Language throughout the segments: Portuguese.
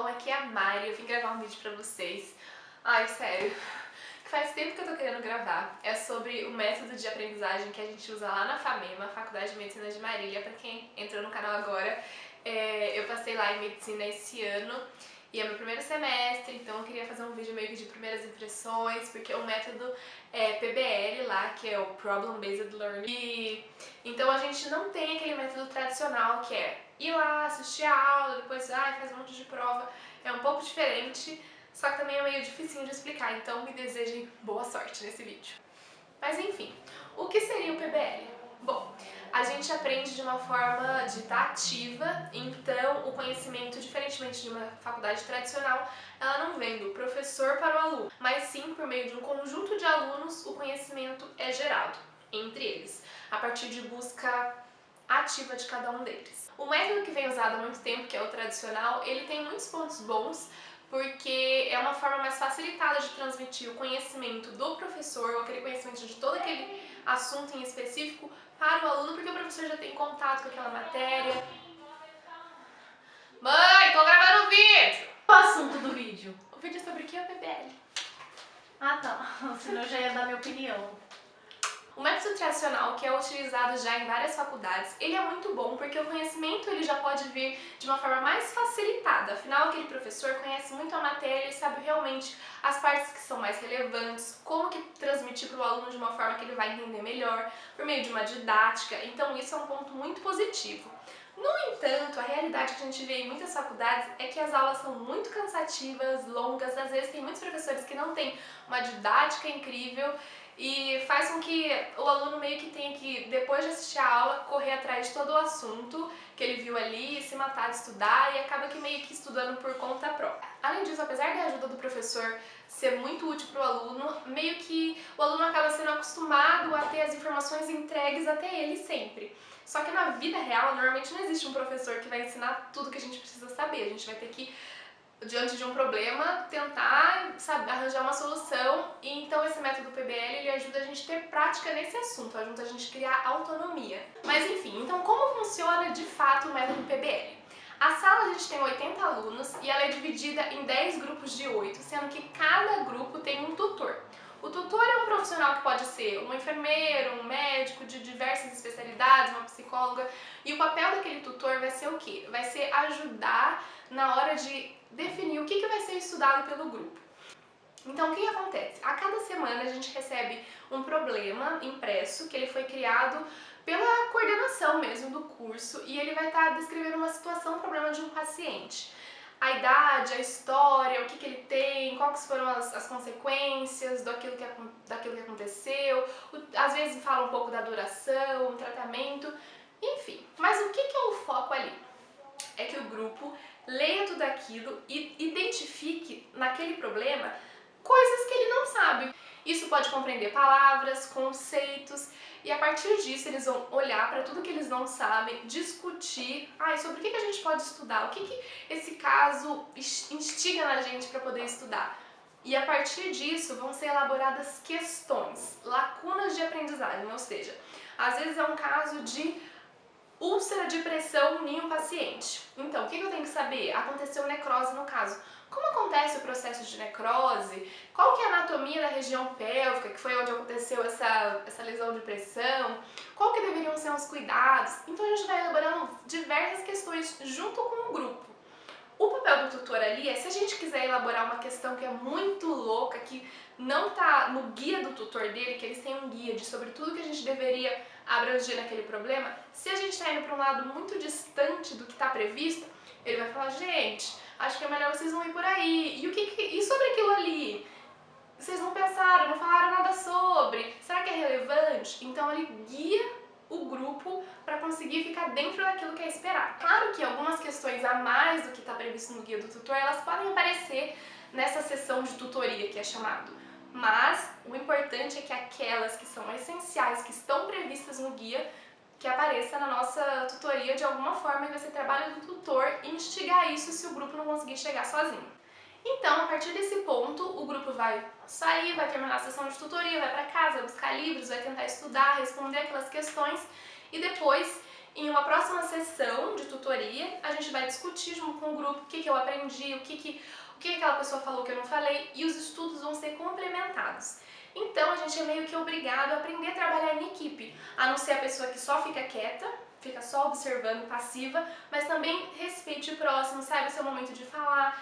bom? Aqui é a Mari, eu vim gravar um vídeo pra vocês. Ai, sério, faz tempo que eu tô querendo gravar. É sobre o método de aprendizagem que a gente usa lá na FAMEMA, Faculdade de Medicina de Marília. Pra quem entrou no canal agora, eu passei lá em Medicina esse ano e é meu primeiro semestre, então eu queria fazer um vídeo meio que de primeiras impressões, porque o método é PBL lá, que é o Problem Based Learning. E então a gente não tem aquele método tradicional que é ir lá, assistir a aula, depois faz um monte de prova. É um pouco diferente, só que também é meio dificinho de explicar, então me desejem boa sorte nesse vídeo. Mas enfim, o que seria o PBL? Bom, a gente aprende de uma forma de estar ativa, então o conhecimento, diferentemente de uma faculdade tradicional, ela não vem do professor para o aluno, mas sim por meio de um conjunto de alunos o conhecimento é gerado entre eles, a partir de busca ativa de cada um deles. O método que vem usado há muito tempo, que é o tradicional, ele tem muitos pontos bons, porque é uma forma mais facilitada de transmitir o conhecimento do professor, ou aquele conhecimento de todo aquele assunto em específico, para o aluno, porque o professor já tem contato com aquela matéria. Mãe, tô gravando um vídeo! Qual o assunto do vídeo? O vídeo é sobre o que é o PBL. Ah, tá. Senão eu já ia dar minha opinião. O método tradicional, que é utilizado já em várias faculdades, ele é muito bom porque o conhecimento ele já pode vir de uma forma mais facilitada. Afinal, aquele professor conhece muito a matéria e sabe realmente as partes que são mais relevantes, como que transmitir para o aluno de uma forma que ele vai entender melhor, por meio de uma didática. Então isso é um ponto muito positivo. No entanto, a realidade que a gente vê em muitas faculdades é que as aulas são muito cansativas, longas, às vezes tem muitos professores que não têm uma didática incrível e faz com que o aluno meio que tenha que, depois de assistir a aula, correr atrás de todo o assunto que ele viu ali, se matar de estudar e acaba que meio que estudando por conta própria. Além disso, apesar da ajuda do professor ser muito útil para o aluno, meio que o aluno acaba sendo acostumado a ter as informações entregues até ele sempre. Só que na vida real, normalmente não existe um professor que vai ensinar tudo que a gente precisa saber. A gente vai ter que, diante de um problema, tentar arranjar uma solução. E então esse método PBL ele ajuda a gente a ter prática nesse assunto, ajuda a gente a criar autonomia. Mas enfim, então como funciona de fato o método PBL? A sala a gente tem 80 alunos e ela é dividida em 10 grupos de 8, sendo que cada grupo tem um tutor. O tutor é um profissional que pode ser um enfermeiro, um médico de diversas especialidades, uma psicóloga, e o papel daquele tutor vai ser o quê? Vai ser ajudar na hora de definir o que vai ser estudado pelo grupo. Então, o que acontece? A cada semana a gente recebe um problema impresso, que ele foi criado pela coordenação mesmo do curso, e ele vai estar descrevendo uma situação, um problema de um paciente. A idade, a história, o que ele tem, quais foram as consequências daquilo que aconteceu, às vezes fala um pouco da duração, o tratamento, enfim. Mas o que é o foco ali? É que o grupo leia tudo aquilo e identifique naquele problema coisas que ele não sabe. Isso pode compreender palavras, conceitos, e a partir disso eles vão olhar para tudo que eles não sabem, discutir sobre o que a gente pode estudar, o que esse caso instiga na gente para poder estudar. E a partir disso vão ser elaboradas questões, lacunas de aprendizagem, ou seja, às vezes é um caso de úlcera de pressão em um paciente. Então, o que eu tenho que saber? Aconteceu necrose no caso. Como acontece o processo de necrose? Qual que é a anatomia da região pélvica, que foi onde aconteceu essa lesão de pressão? Qual que deveriam ser os cuidados? Então a gente vai elaborando diversas questões junto com o grupo. O papel do tutor ali é, se a gente quiser elaborar uma questão que é muito louca, que não está no guia do tutor dele, que eles têm um guia de sobre tudo que a gente deveria abranger naquele problema, se a gente está indo para um lado muito distante do que está previsto, ele vai falar, gente, acho que é melhor vocês não ir por aí, e sobre aquilo ali? Vocês não pensaram, não falaram nada sobre, será que é relevante? Então ele guia o grupo para conseguir ficar dentro daquilo que é esperado. Claro que algumas questões a mais do que está previsto no guia do tutor, elas podem aparecer nessa sessão de tutoria que é chamado. Mas o importante é que aquelas que são essenciais, que estão previstas no guia, que apareça na nossa tutoria de alguma forma, e vai ser trabalho do tutor instigar isso se o grupo não conseguir chegar sozinho. Então, a partir desse ponto, o grupo vai sair, vai terminar a sessão de tutoria, vai para casa, vai buscar livros, vai tentar estudar, responder aquelas questões e depois Em uma próxima sessão de tutoria, a gente vai discutir junto com o grupo o que eu aprendi, o que aquela pessoa falou que eu não falei, e os estudos vão ser complementados. Então a gente é meio que obrigado a aprender a trabalhar em equipe, a não ser a pessoa que só fica quieta, fica só observando, passiva, mas também respeite o próximo, sabe, o seu momento de falar,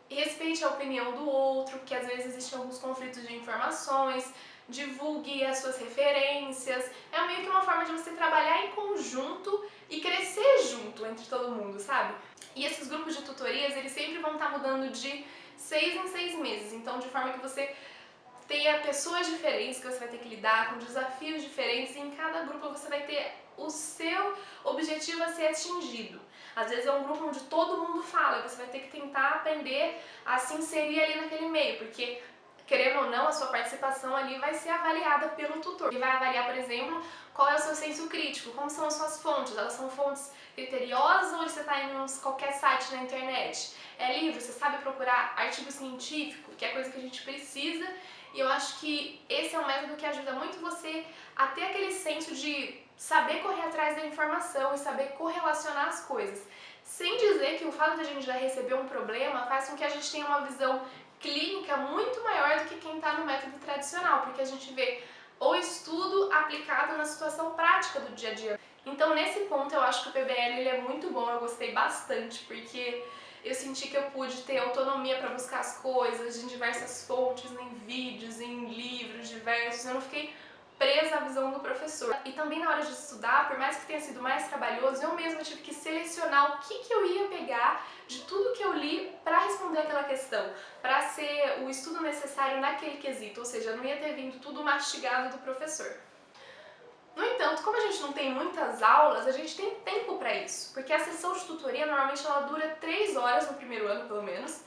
respeite a opinião do outro, porque às vezes existem alguns conflitos de informações, divulgue as suas referências, é meio que uma forma de você trabalhar em conjunto e crescer junto entre todo mundo, sabe? E esses grupos de tutorias, eles sempre vão estar mudando de 6 em 6 meses, então de forma que você tenha pessoas diferentes que você vai ter que lidar com desafios diferentes e em cada grupo você vai ter o seu objetivo a ser atingido. Às vezes é um grupo onde todo mundo fala, você vai ter que tentar aprender a se inserir ali naquele meio, porque querendo ou não, a sua participação ali vai ser avaliada pelo tutor. Ele vai avaliar, por exemplo, qual é o seu senso crítico, como são as suas fontes, elas são fontes criteriosas ou você está em qualquer site na internet? É livre, você sabe procurar artigo científico, que é coisa que a gente precisa, e eu acho que esse é um método que ajuda muito você a ter aquele senso de saber correr atrás da informação e saber correlacionar as coisas. Sem dizer que o fato de a gente já receber um problema faz com que a gente tenha uma visão clínica muito maior do que quem está no método tradicional, porque a gente vê o estudo aplicado na situação prática do dia a dia. Então nesse ponto eu acho que o PBL ele é muito bom, eu gostei bastante, porque eu senti que eu pude ter autonomia para buscar as coisas em diversas fontes, em vídeos, em livros diversos, eu não fiquei presa à visão do professor. E também na hora de estudar, por mais que tenha sido mais trabalhoso, eu mesma tive que selecionar o que eu ia pegar de tudo que eu li para responder aquela questão, para ser o estudo necessário naquele quesito, ou seja, não ia ter vindo tudo mastigado do professor. No entanto, como a gente não tem muitas aulas, a gente tem tempo para isso, porque a sessão de tutoria normalmente ela dura 3 horas no primeiro ano, pelo menos,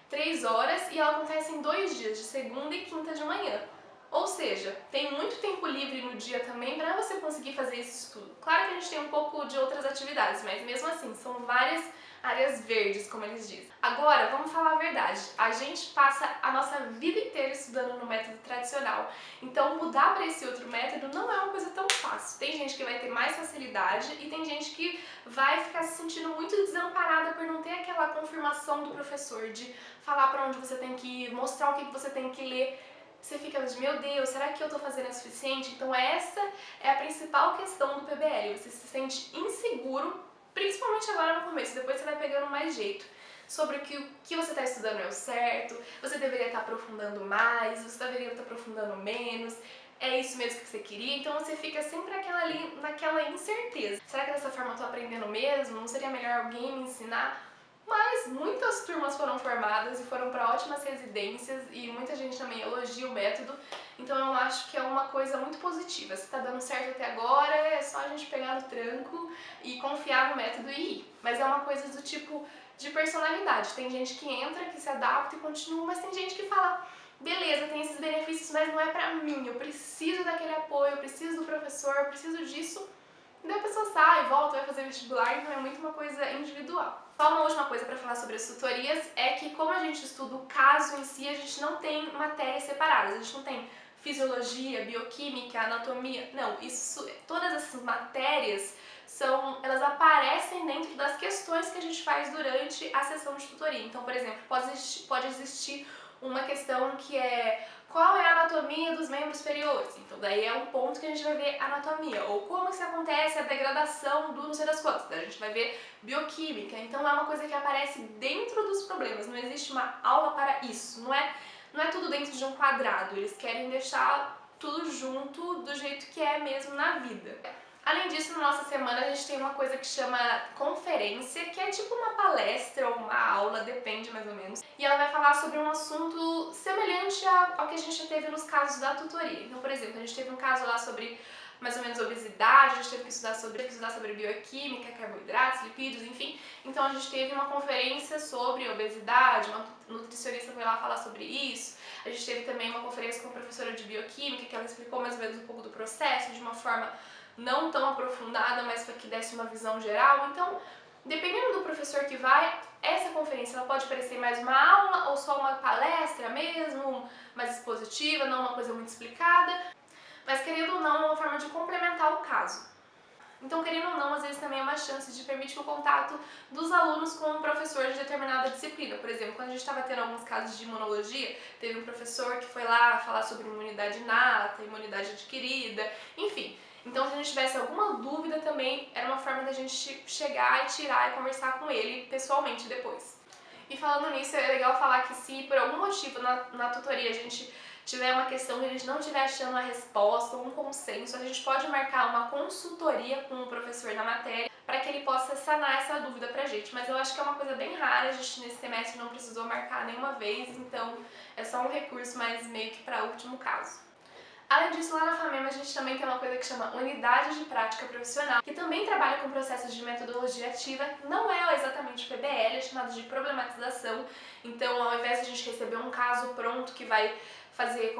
3 horas, e ela acontece em 2 dias, de segunda e quinta de manhã. Ou seja, tem muito tempo livre no dia também para você conseguir fazer esse estudo. Claro que a gente tem um pouco de outras atividades, mas mesmo assim, são várias áreas verdes, como eles dizem. Agora, vamos falar a verdade. A gente passa a nossa vida inteira estudando no método tradicional. Então, mudar para esse outro método não é uma coisa tão fácil. Tem gente que vai ter mais facilidade e tem gente que vai ficar se sentindo muito desamparada por não ter aquela confirmação do professor, de falar para onde você tem que ir, mostrar o que você tem que ler. Você fica, meu Deus, será que eu tô fazendo o suficiente? Então essa é a principal questão do PBL, você se sente inseguro, principalmente agora no começo, depois você vai pegando mais jeito, sobre o que você está estudando é o certo, você deveria estar aprofundando mais, você deveria estar aprofundando menos, é isso mesmo que você queria, então você fica sempre naquela incerteza. Será que dessa forma eu tô aprendendo mesmo? Não seria melhor alguém me ensinar? Mas muitas turmas foram formadas e foram para ótimas residências e muita gente também elogia o método, então eu acho que é uma coisa muito positiva. Se está dando certo até agora, é só a gente pegar no tranco e confiar no método e ir. Mas é uma coisa do tipo de personalidade. Tem gente que entra, que se adapta e continua, mas tem gente que fala, beleza, tem esses benefícios, mas não é pra mim, eu preciso daquele apoio, eu preciso do professor, eu preciso disso. E daí a pessoa sai, volta, vai fazer vestibular, então é muito uma coisa individual. Só uma última coisa para falar sobre as tutorias é que como a gente estuda o caso em si, a gente não tem matérias separadas, a gente não tem fisiologia, bioquímica, anatomia, não, todas essas matérias elas aparecem dentro das questões que a gente faz durante a sessão de tutoria. Então, por exemplo, pode existir uma questão que é qual é a anatomia dos membros superiores? Então daí é um ponto que a gente vai ver anatomia, ou como que acontece a degradação do não sei das quantas, daí a gente vai ver bioquímica, então é uma coisa que aparece dentro dos problemas, não existe uma aula para isso, não é tudo dentro de um quadrado, eles querem deixar tudo junto do jeito que é mesmo na vida. Além disso, na nossa semana a gente tem uma coisa que chama conferência, que é tipo uma palestra ou uma aula, depende mais ou menos. E ela vai falar sobre um assunto semelhante ao que a gente já teve nos casos da tutoria. Então, por exemplo, a gente teve um caso lá sobre mais ou menos obesidade, a gente teve que estudar sobre bioquímica, carboidratos, lipídios, enfim. Então a gente teve uma conferência sobre obesidade, uma nutricionista foi lá falar sobre isso. A gente teve também uma conferência com a professora de bioquímica, que ela explicou mais ou menos um pouco do processo, de uma forma não tão aprofundada, mas para que desse uma visão geral. Então, dependendo do professor que vai, essa conferência ela pode parecer mais uma aula ou só uma palestra mesmo, mais expositiva, não uma coisa muito explicada, mas querendo ou não, é uma forma de complementar o caso. Então, querendo ou não, às vezes também é uma chance de permitir o contato dos alunos com um professor de determinada disciplina. Por exemplo, quando a gente estava tendo alguns casos de imunologia, teve um professor que foi lá falar sobre imunidade inata, imunidade adquirida, enfim. Então, se a gente tivesse alguma dúvida também, era uma forma da gente chegar e tirar e conversar com ele pessoalmente depois. E falando nisso, é legal falar que se por algum motivo na tutoria a gente tiver uma questão e eles não estiver achando uma resposta ou um consenso, a gente pode marcar uma consultoria com o professor da matéria para que ele possa sanar essa dúvida pra gente. Mas eu acho que é uma coisa bem rara, a gente nesse semestre não precisou marcar nenhuma vez, então é só um recurso, mas meio que para último caso. Além disso, lá na FAMEMA a gente também tem uma coisa que chama Unidade de Prática Profissional, que também trabalha com processos de metodologia ativa. Não é exatamente o PBL, é chamado de problematização. Então, ao invés de a gente receber um caso pronto que vai servir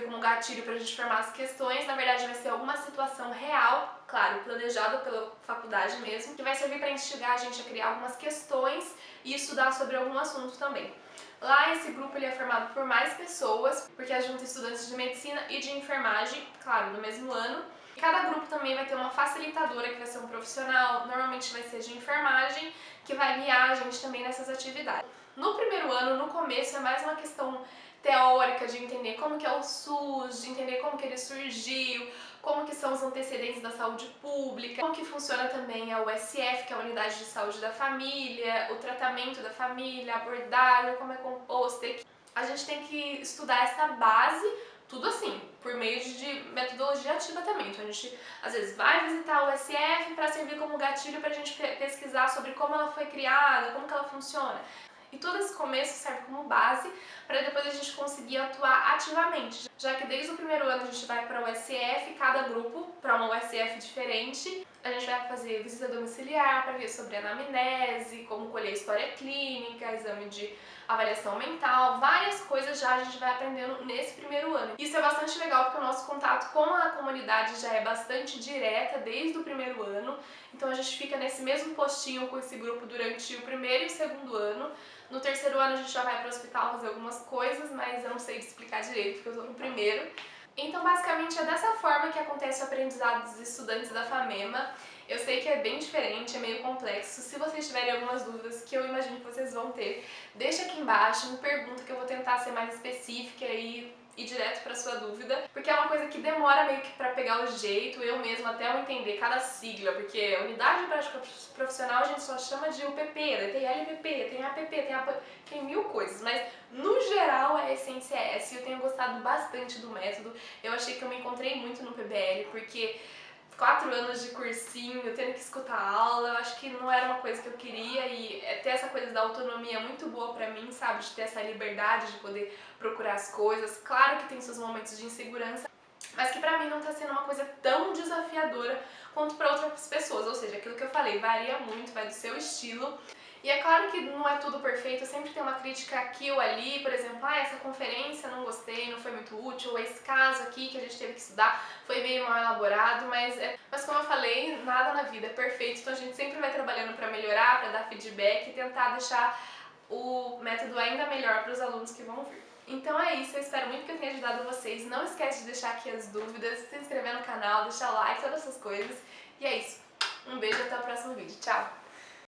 como gatilho para a gente formar as questões, na verdade vai ser alguma situação real, claro, planejada pela faculdade mesmo, que vai servir para instigar a gente a criar algumas questões e estudar sobre algum assunto também. Lá esse grupo ele é formado por mais pessoas, porque junta estudantes de medicina e de enfermagem, claro, no mesmo ano. E cada grupo também vai ter uma facilitadora que vai ser um profissional, normalmente vai ser de enfermagem, que vai guiar a gente também nessas atividades. No primeiro ano, no começo, é mais uma questão teórica de entender como que é o SUS, de entender como que ele surgiu, como que são os antecedentes da saúde pública, como que funciona também a USF, que é a Unidade de Saúde da Família, o tratamento da família, a abordagem, como é composta. A gente tem que estudar essa base, tudo assim, por meio de metodologia ativa também. Então a gente às vezes vai visitar a USF para servir como gatilho para a gente pesquisar sobre como ela foi criada, como que ela funciona. E todo esse começo serve como base para depois a gente conseguir atuar ativamente, já que desde o primeiro ano a gente vai para a USF, cada grupo para uma USF diferente. A gente vai fazer visita domiciliar para ver sobre anamnese, como colher história clínica, exame de avaliação mental, várias coisas já a gente vai aprendendo nesse primeiro ano. Isso é bastante legal porque o nosso contato com a comunidade já é bastante direta desde o primeiro ano, então a gente fica nesse mesmo postinho com esse grupo durante o primeiro e o segundo ano. No terceiro ano a gente já vai para o hospital fazer algumas coisas, mas eu não sei explicar direito porque eu estou no primeiro. Então basicamente é dessa forma que acontece o aprendizado dos estudantes da FAMEMA. Eu sei que é bem diferente, é meio complexo. Se vocês tiverem algumas dúvidas, que eu imagino que vocês vão ter, deixa aqui embaixo, me pergunta que eu vou tentar ser mais específica e ir direto para sua dúvida, porque é uma coisa que demora meio que para pegar o jeito, eu mesma até eu entender cada sigla, porque Unidade de Prática Profissional a gente só chama de UPP, né? Tem LPP, tem APP, tem mil coisas, mas no geral a essência é essa e eu tenho gostado bastante do método. Eu achei que eu me encontrei muito no PBL, porque 4 anos de cursinho, eu tendo que escutar aula, eu acho que não era uma coisa que eu queria e ter essa coisa da autonomia é muito boa pra mim, sabe? De ter essa liberdade de poder procurar as coisas. Claro que tem seus momentos de insegurança, mas que pra mim não tá sendo uma coisa tão desafiadora quanto pra outras pessoas. Ou seja, aquilo que eu falei, varia muito, vai do seu estilo. E é claro que não é tudo perfeito, sempre tem uma crítica aqui ou ali, por exemplo, essa conferência não gostei, não foi muito útil, ou esse caso aqui que a gente teve que estudar foi meio mal elaborado, mas como eu falei, nada na vida é perfeito, então a gente sempre vai trabalhando para melhorar, para dar feedback e tentar deixar o método ainda melhor para os alunos que vão vir. Então é isso, eu espero muito que eu tenha ajudado vocês, não esquece de deixar aqui as dúvidas, se inscrever no canal, deixar o like, todas essas coisas, e é isso. Um beijo e até o próximo vídeo, tchau!